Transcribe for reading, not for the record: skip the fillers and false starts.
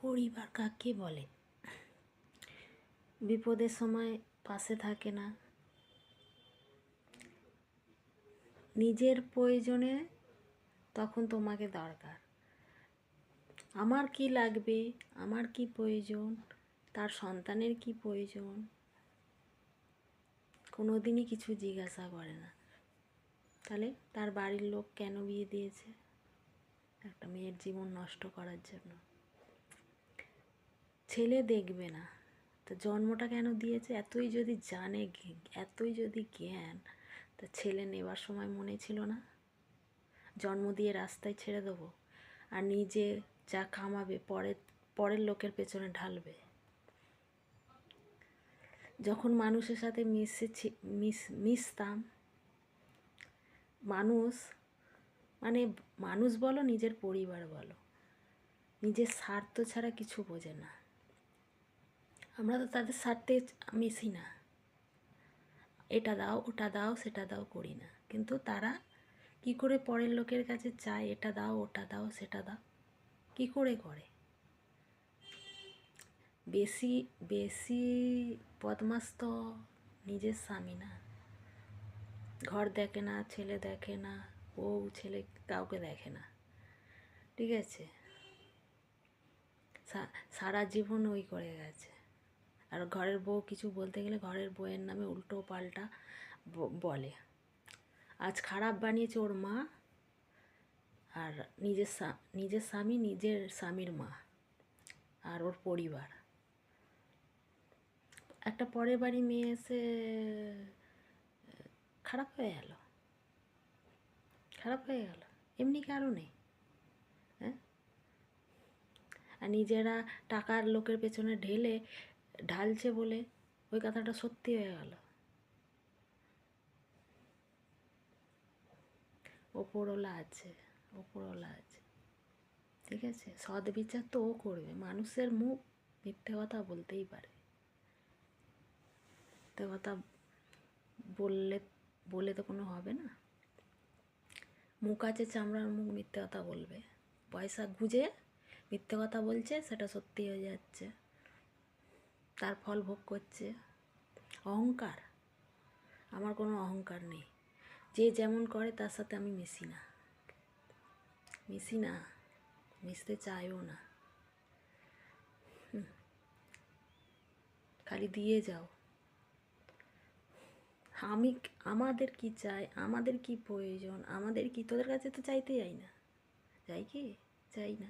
পরিবার কাকে বলে? বিপদের সময় পাশে থাকে না, নিজের প্রয়োজনে তখন তোমাকে দরকার। আমার কি লাগবে, আমার কি প্রয়োজন, তার সন্তানের কি প্রয়োজন, কোনো দিনই কিছু জিজ্ঞাসা করে না। তাহলে তার বাড়ির লোক কেন বিয়ে দিয়েছে? একটা মেয়ের জীবন নষ্ট করার জন্য। ছেলে দেখবে না তো জন্মটা কেন দিয়েছে? এতই যদি জানে, এতই যদি জ্ঞান, তা ছেলে নেবার সময় মনে ছিল না জন্ম দিয়ে রাস্তায় ছেড়ে দেবো, আর নিজে যা কামাবে পরের লোকের পেছনে ঢালবে? যখন মানুষের সাথে মিশতাম, মানুষ বলো, নিজের পরিবার বলো, নিজের স্বার্থ ছাড়া কিছু বোঝে না। আমরা তো তাদের স্বার্থে মিশি না, এটা দাও ওটা দাও সেটা দাও করি না, কিন্তু তারা কি করে পরের লোকের কাছে চায় এটা দাও ওটা দাও সেটা দাও? কি করে করে? বেশি বেশি বদমাস তো নিজের স্বামী না। ঘর দেখে না, ছেলে দেখে না, বউ ছেলে কাউকে দেখে না, ঠিক আছে? সারা জীবন ওই করে গেছে। আর ঘরের বউ কিছু বলতে গেলে ঘরের বউয়ের নামে উল্টো পাল্টা বলে। আজ খারাপ বানিয়েছে ওর মা, আর নিজের স্বামী নিজের স্বামীর মা আর ওর পরিবার। একটা পরের বাড়ি মেয়ে এসে খারাপ হয়ে গেল, খারাপ হয়ে গেল এমনি কারণে? হ্যাঁ, আর নিজেরা টাকার লোকের পেছনে ঢালছে বলে ওই কথাটা সত্যি হয়ে গেল। ওপরওয়ালা আছে, ওপরওয়ালা আছে, ঠিক আছে? সৎ বিচার তো ও করবে। মানুষের মুখ মিথ্যে কথা বলতেই পারে, মিথ্যে কথা বললে তো কোনো হবে না। মুখ আছে চামড়ার মুখ, মিথ্যে কথা বলবে। পয়সা গুঁজে মিথ্যে কথা বলছে, সেটা সত্যি হয়ে যাচ্ছে, তার ফল ভোগ করছে। অহংকার, আমার কোনো অহংকার নেই। যে যেমন করে তার সাথে আমি মিশি না, মিশতে চাইও না। খালি দিয়ে যাও। আমাদের কি চাই, আমাদের কি প্রয়োজন, আমাদের কি, তোদের কাছে তো চাইতে যাই না, যাই কি? চাই না।